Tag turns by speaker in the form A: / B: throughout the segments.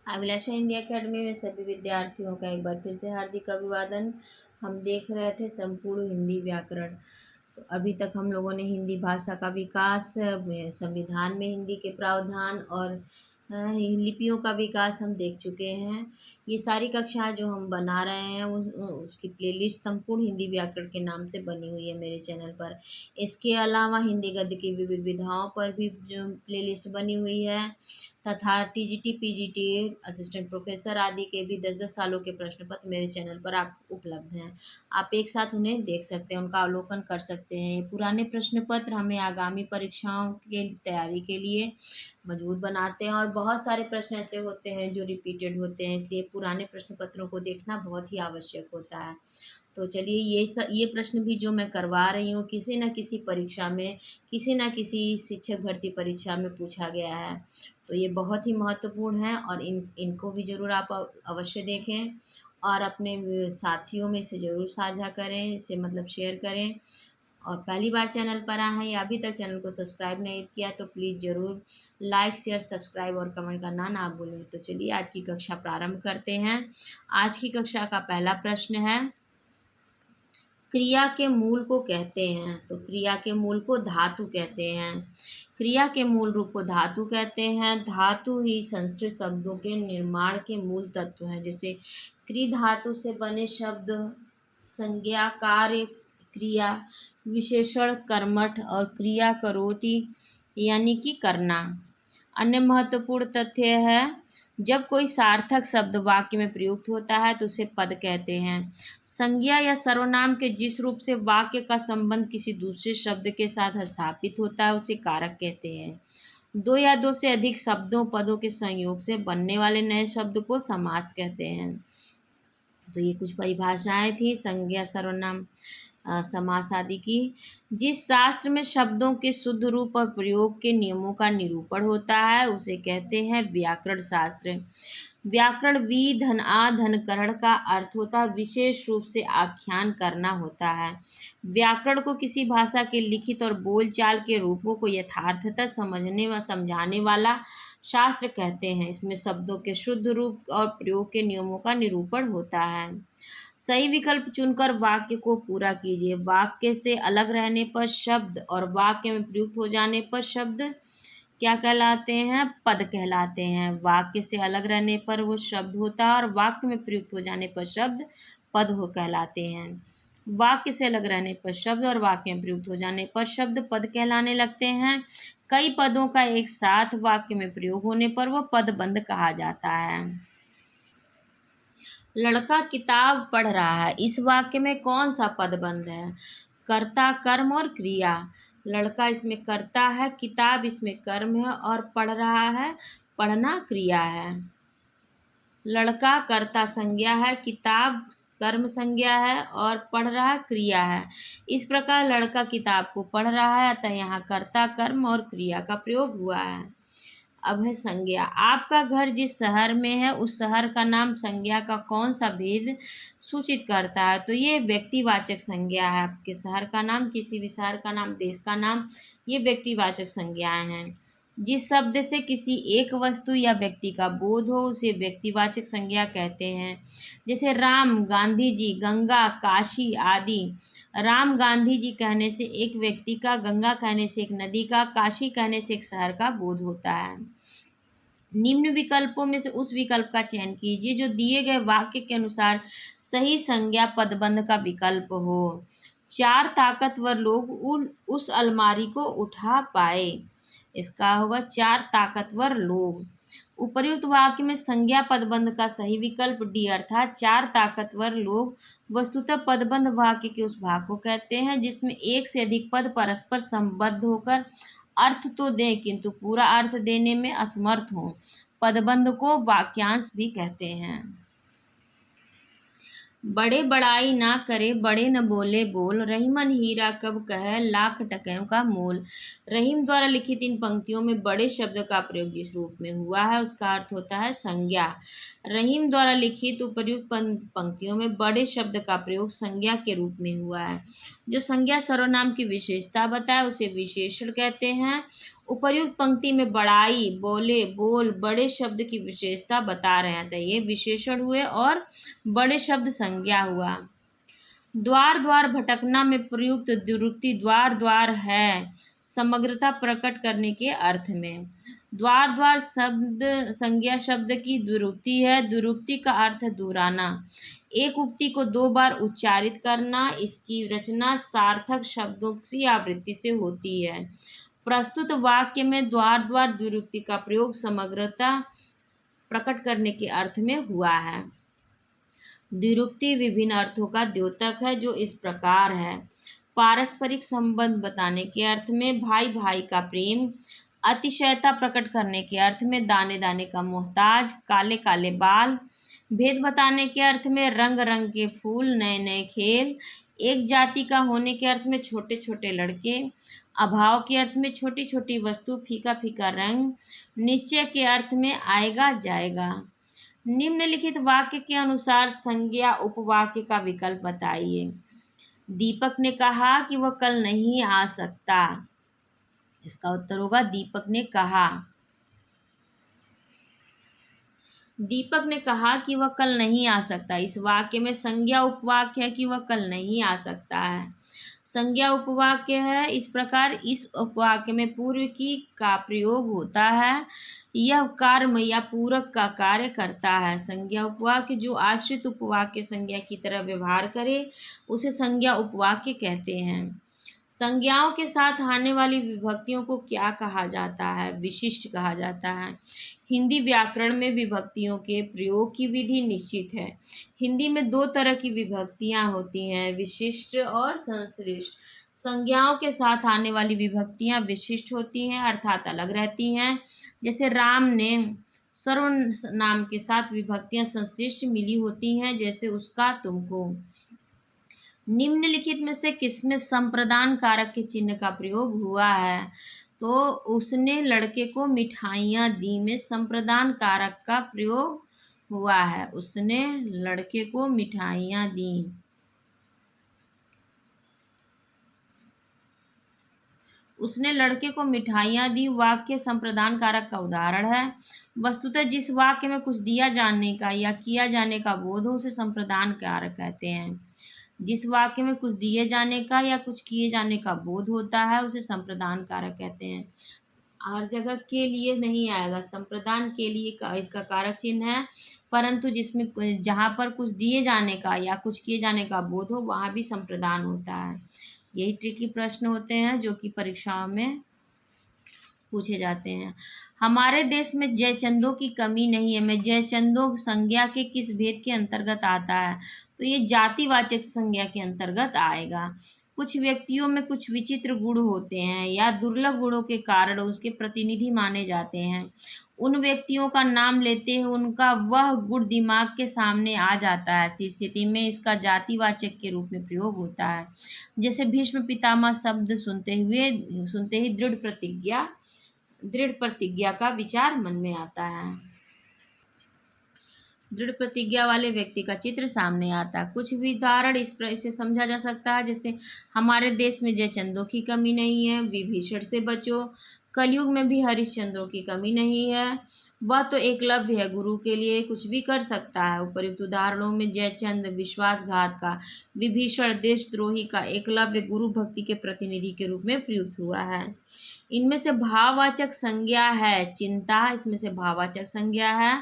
A: अभिलाषा Hindi academy में सभी विद्यार्थियों का एक बार फिर से हार्दिक अभिवादन। हम देख रहे थे संपूर्ण हिंदी व्याकरण। तो अभी तक हम लोगों ने हिंदी भाषा का विकास, संविधान में हिंदी के प्रावधान और लिपियों का विकास हम देख चुके हैं। ये सारी कक्षाएं जो हम बना रहे हैं उसकी प्लेलिस्ट संपूर्ण हिंदी व्याकरण के नाम से बनी हुई है मेरे चैनल पर। इसके अलावा हिंदी गद्य की विविध विधाओं पर भी जो प्लेलिस्ट बनी हुई है तथा टीजीटी, पीजीटी, असिस्टेंट प्रोफेसर आदि के भी 10-10 सालों के प्रश्न पत्र मेरे चैनल पर आप उपलब्ध हैं। आप एक साथ उन्हें देख सकते हैं, उनका अवलोकन कर सकते हैं। ये पुराने प्रश्न पत्र हमें आगामी परीक्षाओं के तैयारी के लिए मजबूत बनाते हैं और बहुत सारे प्रश्न ऐसे होते हैं जो रिपीटेड होते हैं, इसलिए पुराने प्रश्न पत्रों को देखना बहुत ही आवश्यक होता है। तो चलिए ये प्रश्न भी जो मैं करवा रही हूँ किसी न किसी परीक्षा में, किसी न किसी शिक्षक भर्ती परीक्षा में पूछा गया है। तो ये बहुत ही महत्वपूर्ण है और इनको भी ज़रूर आप अवश्य देखें और अपने साथियों में इसे ज़रूर साझा करें, इसे मतलब शेयर करें। और पहली बार चैनल पर आए हैं या अभी तक चैनल को सब्सक्राइब नहीं किया तो प्लीज़ ज़रूर लाइक, शेयर, सब्सक्राइब और कमेंट करना ना भूलें। तो चलिए आज की कक्षा प्रारंभ करते हैं। आज की कक्षा का पहला प्रश्न है, क्रिया के मूल को कहते हैं। तो क्रिया के मूल को धातु कहते हैं। क्रिया के मूल रूप को धातु कहते हैं। धातु ही संस्कृत शब्दों के निर्माण के मूल तत्व हैं। जैसे क्रि धातु से बने शब्द संज्ञा, कार्य, क्रिया, विशेषण, कर्मठ और क्रिया करोति यानी कि करना। अन्य महत्वपूर्ण तथ्य है, जब कोई सार्थक शब्द वाक्य में प्रयुक्त होता है तो उसे पद कहते हैं। संज्ञा या सर्वनाम के जिस रूप से वाक्य का संबंध किसी दूसरे शब्द के साथ स्थापित होता है उसे कारक कहते हैं। दो या दो से अधिक शब्दों, पदों के संयोग से बनने वाले नए शब्द को समास कहते हैं। तो ये कुछ परिभाषाएं थी संज्ञा, सर्वनाम, समास आदि की। जिस शास्त्र में शब्दों के शुद्ध रूप और प्रयोग के नियमों का निरूपण होता है उसे कहते हैं व्याकरण शास्त्र। व्याकरण वी धन आ धन करण का अर्थ होता है विशेष रूप से आख्यान करना होता है। व्याकरण को किसी भाषा के लिखित और बोलचाल के रूपों को यथार्थतः समझने व समझाने वाला शास्त्र कहते हैं। इसमें शब्दों के शुद्ध रूप और प्रयोग के नियमों का निरूपण होता है। सही विकल्प चुनकर वाक्य को पूरा कीजिए। वाक्य से अलग रहने पर शब्द और वाक्य में प्रयुक्त हो जाने पर शब्द क्या कहलाते हैं? पद कहलाते हैं। वाक्य से अलग रहने पर वो शब्द होता है और वाक्य में प्रयुक्त हो जाने पर शब्द पद हो कहलाते हैं। वाक्य से अलग रहने पर शब्द और वाक्य में प्रयुक्त हो जाने पर शब्द पद कहलाने लगते हैं। कई पदों का एक साथ वाक्य में प्रयोग होने पर वह पदबंध कहा जाता है। लड़का किताब पढ़ रहा है, इस वाक्य में कौन सा पदबंध है? कर्ता, कर्म और क्रिया। लड़का इसमें कर्ता है, किताब इसमें कर्म है और पढ़ रहा है, पढ़ना क्रिया है। लड़का कर्ता संज्ञा है, किताब कर्म संज्ञा है और पढ़ रहा क्रिया है। इस प्रकार लड़का किताब को पढ़ रहा है, अतः यहाँ कर्ता, कर्म और क्रिया का प्रयोग हुआ है। अब है संज्ञा। आपका घर जिस शहर में है उस शहर का नाम संज्ञा का कौन सा भेद सूचित करता है? तो ये व्यक्तिवाचक संज्ञा है। आपके शहर का नाम, किसी भी शहर का नाम, देश का नाम, ये व्यक्तिवाचक संज्ञाएं हैं। जिस शब्द से किसी एक वस्तु या व्यक्ति का बोध हो उसे व्यक्तिवाचक संज्ञा कहते हैं। जैसे राम, गांधी जी, गंगा, काशी आदि। राम गांधी जी कहने से एक व्यक्ति का, गंगा कहने से एक नदी का, काशी कहने से एक शहर का बोध होता है। निम्न विकल्पों में से उस विकल्प का चयन कीजिए जो दिए गए वाक्य के अनुसार सही संज्ञा पदबंध का विकल्प हो। 4 ताकतवर लोग उस अलमारी को उठा पाए। इसका होगा 4 ताकतवर लोग। उपर्युक्त वाक्य में संज्ञा पदबंध का सही विकल्प डी अर्थात 4 ताकतवर लोग वस्तुतः पदबंध वाक्य के उस भाग को कहते हैं जिसमें एक से अधिक पद परस्पर संबद्ध होकर अर्थ तो दें किंतु पूरा अर्थ देने में असमर्थ हों। पदबंध को वाक्यांश भी कहते हैं। बड़े बड़ाई ना करे, बड़े न बोले बोल, रहीमन हीरा कब कहे, लाख टकैयों का मोल। रहीम द्वारा लिखित इन पंक्तियों में बड़े शब्द का प्रयोग जिस रूप में हुआ है उसका अर्थ होता है संज्ञा। रहीम द्वारा लिखित उपर्युक्त पंक्तियों में बड़े शब्द का प्रयोग संज्ञा के रूप में हुआ है। जो संज्ञा सर्वनाम की विशेषता बताए उसे विशेषण कहते हैं उपर्युक्त पंक्ति में बड़ाई, बोले, बोल, बड़े शब्द की विशेषता बता रहे हैं, तो ये विशेषण हुए और बड़े शब्द संज्ञा हुआ। द्वार द्वार भटकना में प्रयुक्त द्विरूक्ति द्वार द्वार है, समग्रता प्रकट करने के अर्थ में। द्वार द्वार शब्द संज्ञा शब्द की द्विरूक्ति है। द्विरूक्ति का अर्थ है दोहराना, एक उक्ति को दो बार उच्चारित करना। इसकी रचना सार्थक शब्दों की आवृत्ति से होती है। प्रस्तुत वाक्य में द्वार द्वार द्विरूक्ति का प्रयोग समग्रता प्रकट करने के अर्थ में हुआ है। द्विरूक्ति विभिन्न अर्थों का द्योतक है, जो इस प्रकार है। पारस्परिक संबंध बताने के अर्थ में भाई भाई का प्रेम, अतिशयता प्रकट करने के अर्थ में दाने दाने का मोहताज, काले काले बाल, भेद बताने के अर्थ में रंग रंग के फूल, नए नए खेल, एक जाति का होने के अर्थ में छोटे छोटे लड़के, अभाव के अर्थ में छोटी छोटी वस्तु, फीका फीका रंग, निश्चय के अर्थ में आएगा जाएगा। निम्नलिखित वाक्य के अनुसार संज्ञा उपवाक्य का विकल्प बताइए। दीपक ने कहा कि वह कल नहीं आ सकता। इसका उत्तर होगा दीपक ने कहा। दीपक ने कहा कि वह कल नहीं आ सकता। इस वाक्य में संज्ञा उपवाक्य है कि वह कल नहीं आ सकता है। संज्ञा उपवाक्य है। इस प्रकार इस उपवाक्य में पूर्व की का प्रयोग होता है। यह कर्म या पूरक का कार्य करता है। संज्ञा उपवाक्य जो आश्रित उपवाक्य संज्ञा की तरह व्यवहार करे उसे संज्ञा उपवाक्य कहते हैं। संज्ञाओं के साथ आने वाली विभक्तियों को क्या कहा जाता है? विशिष्ट कहा जाता है। हिंदी व्याकरण में विभक्तियों के प्रयोग की विधि निश्चित है। हिंदी में दो तरह की विभक्तियां होती हैं, विशिष्ट और संश्लिष्ट। संज्ञाओं के साथ आने वाली विभक्तियां विशिष्ट होती हैं, अर्थात अलग रहती हैं। जैसे राम ने, सर्वनाम के साथ विभक्तियां संश्लिष्ट मिली होती हैं, जैसे उसका, तुमको। निम्नलिखित में से किसमें संप्रदान कारक के चिन्ह का प्रयोग हुआ है? तो उसने लड़के को मिठाइयाँ दी में संप्रदान कारक का प्रयोग हुआ है। उसने लड़के को मिठाइयाँ दी। उसने लड़के को मिठाइयाँ दी वाक्य संप्रदान कारक का उदाहरण है। वस्तुतः जिस वाक्य में कुछ दिया जाने का या किया जाने का बोध हो उसे संप्रदान कारक कहते हैं। जिस वाक्य में कुछ दिए जाने का या कुछ किए जाने का बोध होता है उसे संप्रदान कारक कहते हैं। हर जगह के लिए नहीं आएगा, संप्रदान के लिए इसका कारक चिन्ह है, परंतु जिसमें जहाँ पर कुछ दिए जाने का या कुछ किए जाने का बोध हो वहाँ भी संप्रदान होता है। यही ट्रिकी प्रश्न होते हैं जो कि परीक्षाओं में पूछे जाते हैं। हमारे देश में जयचंदों की कमी नहीं है में जयचंदों संज्ञा के किस भेद के अंतर्गत आता है? तो ये जातिवाचक संज्ञा के अंतर्गत आएगा। कुछ व्यक्तियों में कुछ विचित्र गुण होते हैं या दुर्लभ गुणों के कारण उसके प्रतिनिधि माने जाते हैं। उन व्यक्तियों का नाम लेते ही उनका वह गुण दिमाग के सामने आ जाता है। ऐसी स्थिति में इसका जातिवाचक के रूप में प्रयोग होता है। जैसे भीष्म पितामह शब्द सुनते ही दृढ़ प्रतिज्ञा का विचार मन में आता है। दृढ़ प्रतिज्ञा वाले व्यक्ति का चित्र सामने आता है। कुछ भी उदाहरण इसे समझा जा सकता है, जैसे हमारे देश में जयचंदों की कमी नहीं है, विभीषण से बचो, कलयुग में भी हरिश्चंद्रों की कमी नहीं है, वह तो एकलव्य है, गुरु के लिए कुछ भी कर सकता है। उपर्युक्त उदाहरणों में जयचंद विश्वासघात का, विभीषण देशद्रोही का, एकलव्य गुरु भक्ति के प्रतिनिधि के रूप में प्रयुक्त हुआ है। इनमें से भाववाचक संज्ञा है चिंता। इसमें से भाववाचक संज्ञा है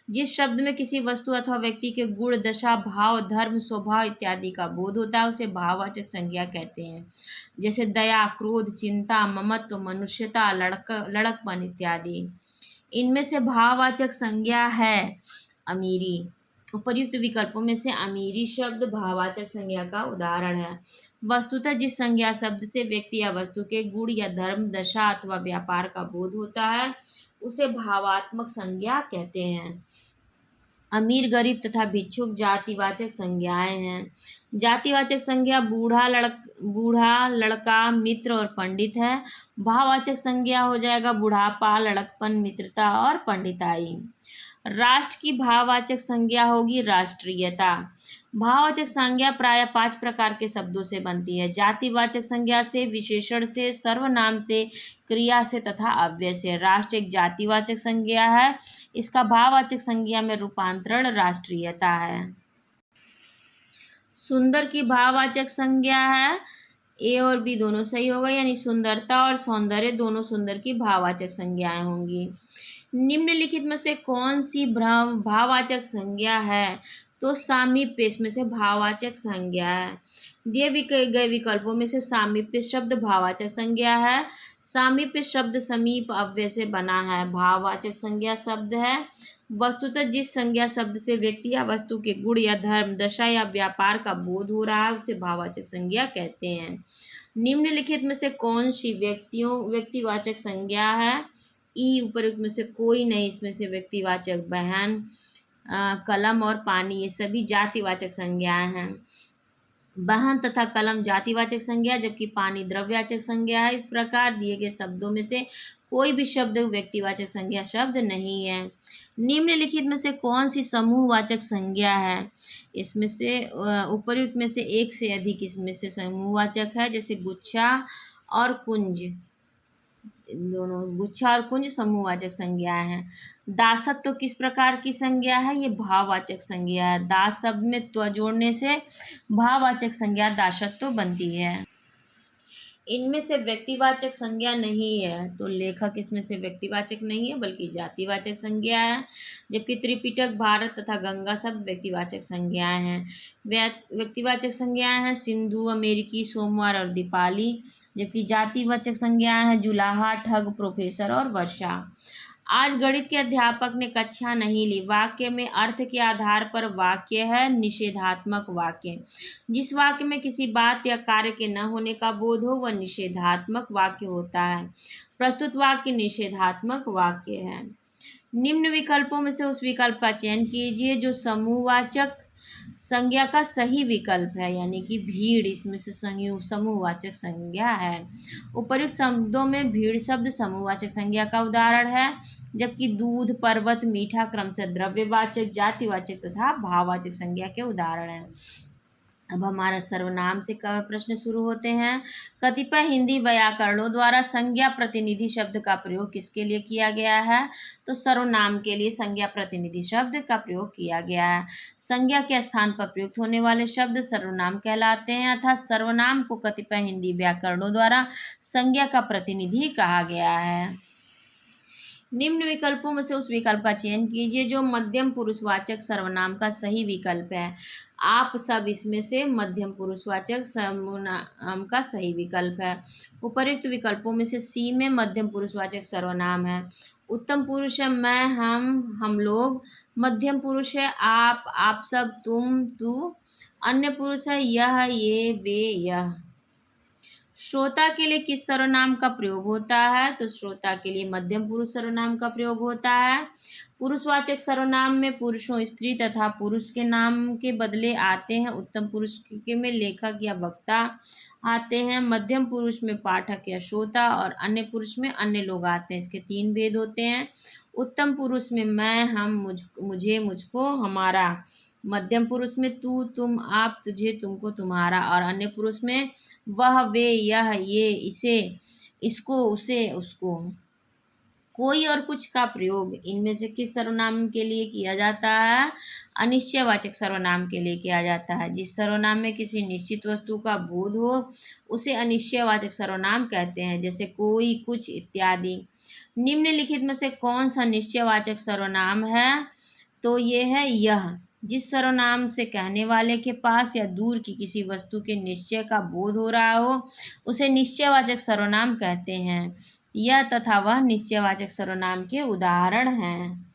A: जिस शब्द में किसी वस्तु अथवा व्यक्ति के गुण, दशा, भाव, धर्म, स्वभाव इत्यादि का बोध होता है उसे भाववाचक संज्ञा कहते हैं। जैसे दया, क्रोध, चिंता, ममत्व, मनुष्यता, लड़कपन इत्यादि। इनमें से भाववाचक संज्ञा है अमीरी। उपर्युक्त विकल्पों में से अमीरी शब्द भाववाचक संज्ञा का उदाहरण है। वस्तुतः जिस संज्ञा शब्द से व्यक्ति या वस्तु के गुण या धर्म, दशा अथवा व्यापार का बोध होता है उसे भावात्मक संज्ञा कहते हैं। अमीर, गरीब तथा भिक्षुक जातिवाचक संज्ञाएं हैं। जातिवाचक संज्ञा बूढ़ा, लड़का, मित्र और पंडित है। भाववाचक संज्ञा हो जाएगा बुढ़ापा, लड़कपन, मित्रता और पंडिताई। राष्ट्र की भाववाचक संज्ञा होगी राष्ट्रीयता। भाववाचक संज्ञा प्रायः 5 प्रकार के शब्दों से बनती है। जातिवाचक संज्ञा से, विशेषण से, सर्वनाम से, क्रिया से तथा अव्यय से। राष्ट्र एक जातिवाचक संज्ञा है। इसका भाववाचक संज्ञा में रूपांतरण राष्ट्रीयता है। सुंदर की भाववाचक संज्ञा है, ए और बी दोनों सही होगा, यानी सुंदरता और सौंदर्य दोनों सुंदर की भाववाचक संज्ञाएं होंगी। निम्नलिखित में से कौन सी भाववाचक संज्ञा है? तो सामीप्य इसमें से भाववाचक संज्ञा है। दिए गए विकल्पों में से सामीप्य शब्द भाववाचक संज्ञा है। सामीप्य शब्द समीप अव्यय से बना है। भाववाचक संज्ञा शब्द है वस्तुतः जिस संज्ञा शब्द से व्यक्ति या वस्तु के गुण या धर्म, दशा या व्यापार का बोध हो रहा है उसे भाववाचक संज्ञा कहते हैं। निम्नलिखित में से कौन सी व्यक्तिवाचक संज्ञा है? ई उपयुक्त में से कोई नहीं। इसमें से व्यक्तिवाचक बहन, कलम और पानी ये सभी जातिवाचक संज्ञाएं हैं। बहन तथा कलम जातिवाचक संज्ञा जबकि पानी द्रव्यवाचक संज्ञा है। इस प्रकार दिए गए शब्दों में से कोई भी शब्द व्यक्तिवाचक संज्ञा शब्द नहीं है। निम्नलिखित में से कौन सी समूहवाचक संज्ञा है? इसमें से उपर्युक्त में से एक से अधिक इसमें से समूहवाचक है, जैसे गुच्छा और कुंज, दोनों गुच्छा और कुंज समूहवाचक संज्ञाएं हैं। दासत्व तो किस प्रकार की संज्ञा है? ये भाववाचक संज्ञा है। दास शब्द में त्व जोड़ने से भाववाचक संज्ञा दासत्व बनती है। इनमें से व्यक्तिवाचक संज्ञा नहीं है, तो लेखक इसमें से व्यक्तिवाचक नहीं है बल्कि जातिवाचक संज्ञा है। जबकि त्रिपिटक, भारत तथा गंगा शब्द व्यक्तिवाचक संज्ञाएं हैं। व्यक्तिवाचक संज्ञाएं हैं सिंधु, अमेरिकी, सोमवार और दीपाली। जबकि जातिवाचक संज्ञाएं हैं जुलाहा, ठग, प्रोफेसर और वर्षा। आज गणित के अध्यापक ने कक्षा नहीं ली। वाक्य में अर्थ के आधार पर वाक्य है निषेधात्मक वाक्य। जिस वाक्य में किसी बात या कार्य के न होने का बोध हो वह निषेधात्मक वाक्य होता है। प्रस्तुत वाक्य निषेधात्मक वाक्य है। निम्न विकल्पों में से उस विकल्प का चयन कीजिए जो समूहवाचक संज्ञा का सही विकल्प है, यानी कि भीड़ इसमें से समूहवाचक संज्ञा है। उपर्युक्त शब्दों में भीड़ शब्द समूहवाचक संज्ञा का उदाहरण है, जबकि दूध, पर्वत, मीठा क्रमशः द्रव्यवाचक, जातिवाचक तथा भाववाचक संज्ञा के उदाहरण हैं। अब हमारा सर्वनाम से प्रश्न शुरू होते हैं। कतिपय हिंदी व्याकरणों द्वारा संज्ञा प्रतिनिधि शब्द का प्रयोग किसके लिए किया गया है? तो सर्वनाम के लिए संज्ञा प्रतिनिधि शब्द का प्रयोग किया गया है। संज्ञा के स्थान पर प्रयुक्त होने वाले शब्द सर्वनाम कहलाते हैं, अर्थात सर्वनाम को कतिपय हिंदी व्याकरणों द्वारा संज्ञा का प्रतिनिधि कहा गया है। निम्न विकल्पों में से उस विकल्प का चयन कीजिए जो मध्यम पुरुषवाचक सर्वनाम का सही विकल्प है। आप सब इसमें से मध्यम पुरुषवाचक सर्वनाम का सही विकल्प है। उपर्युक्त विकल्पों में से सी में मध्यम पुरुषवाचक सर्वनाम है। उत्तम पुरुष है मैं, हम लोग। मध्यम पुरुष है आप सब, तुम, तू। अन्य पुरुष है यह, ये, वे, यह। श्रोता के लिए किस सर्वनाम का प्रयोग होता है? तो श्रोता के लिए मध्यम पुरुष सर्वनाम का प्रयोग होता है। पुरुषवाचक सर्वनाम में पुरुषों, स्त्री तथा पुरुष के नाम के बदले आते हैं। उत्तम पुरुष के में लेखक या वक्ता आते हैं। मध्यम पुरुष में पाठक या श्रोता और अन्य पुरुष में अन्य लोग आते हैं। इसके 3 भेद होते हैं। उत्तम पुरुष में मैं, हम, मुझे, मुझको, हमारा। मध्यम पुरुष में तू, तुम, आप, तुझे, तुमको, तुम्हारा। और अन्य पुरुष में वह, वे, यह, ये, इसे, इसको, उसे, उसको। कोई और कुछ का प्रयोग इनमें से किस सर्वनाम के लिए किया जाता है? अनिश्चयवाचक सर्वनाम के लिए किया जाता है। जिस सर्वनाम में किसी निश्चित वस्तु का बोध हो उसे अनिश्चयवाचक सर्वनाम कहते हैं, जैसे कोई, कुछ इत्यादि। निम्नलिखित में से कौन सा निश्चयवाचक सर्वनाम है? तो ये है यह। जिस सर्वनाम से कहने वाले के पास या दूर की किसी वस्तु के निश्चय का बोध हो रहा हो उसे निश्चयवाचक सर्वनाम कहते हैं। यह तथा वह निश्चयवाचक सर्वनाम के उदाहरण हैं।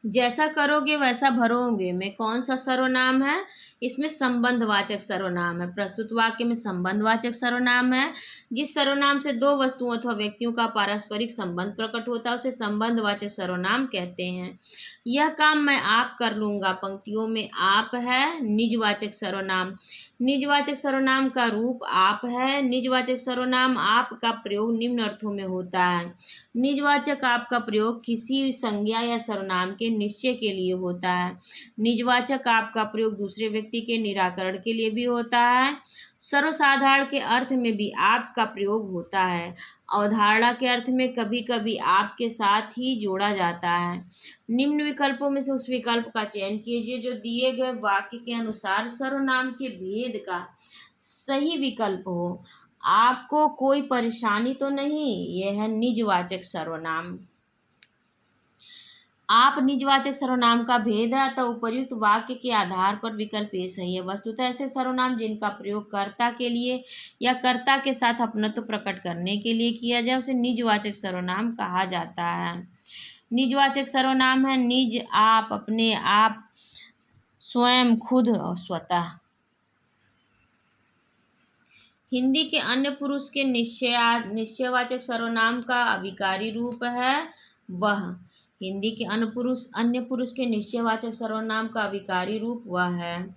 A: जैसा करोगे वैसा भरोगे में कौन सा सर्वनाम है? इसमें संबंधवाचक सर्वनाम है। प्रस्तुत वाक्य में संबंधवाचक सर्वनाम है। जिस सर्वनाम से 2 वस्तुओं अथवा व्यक्तियों का पारस्परिक संबंध प्रकट होता है उसे संबंधवाचक सर्वनाम कहते हैं। यह काम मैं आप कर लूँगा पंक्तियों में आप है निजवाचक सर्वनाम। निजवाचक सर्वनाम का रूप आप है। निजवाचक सर्वनाम आप का प्रयोग निम्न अर्थों में होता है। निजवाचक आप का प्रयोग किसी संज्ञा या सर्वनाम के निश्चय के लिए होता है। निजवाचक आप का प्रयोग दूसरे व्यक्ति के निराकरण के लिए भी होता है। सर्वसाधारण के अर्थ में भी आप का प्रयोग होता है। अवधारणा के अर्थ में कभी कभी आप के साथ ही जोड़ा जाता है। निम्न विकल्पों में से उस विकल्प का चयन कीजिए जो दिए गए वाक्य के अनुसार सर्वनाम के भेद का सही विकल्प हो। आपको कोई परेशानी तो नहीं। यह है निजवाचक सर्वनाम। आप निजवाचक सर्वनाम का भेद है अतः उपर्युक्त वाक्य के आधार पर विकल्प ए सही है। वस्तुतः ऐसे सर्वनाम जिनका प्रयोग कर्ता के लिए या कर्ता के साथ अपनत्व प्रकट करने के लिए किया जाए उसे निजवाचक सर्वनाम कहा जाता है। निजवाचक सर्वनाम है निज, आप, अपने, आप, स्वयं, खुद और स्वतः। हिंदी के अन्य पुरुष के निश्चयवाचक सर्वनाम का अविकारी रूप है वह। हिंदी के अन्य पुरुष के निश्चयवाचक सर्वनाम का अविकारी रूप वह है।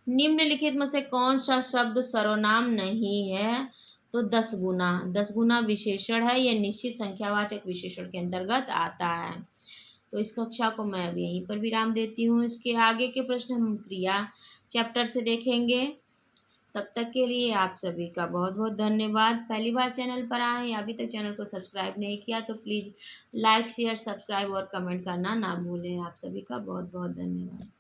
A: निम्नलिखित में से कौन सा शब्द सर्वनाम नहीं है? तो 10 गुना। 10 गुना विशेषण है, यह निश्चित संख्यावाचक विशेषण के अंतर्गत आता है। तो इस कक्षा को मैं अब यहीं पर विराम देती हूँ। इसके आगे के प्रश्न हम क्रिया चैप्टर से देखेंगे। तब तक के लिए आप सभी का बहुत बहुत धन्यवाद। पहली बार चैनल पर आए या अभी तक चैनल को सब्सक्राइब नहीं किया तो प्लीज़ लाइक, शेयर, सब्सक्राइब और कमेंट करना ना भूलें। आप सभी का बहुत बहुत धन्यवाद।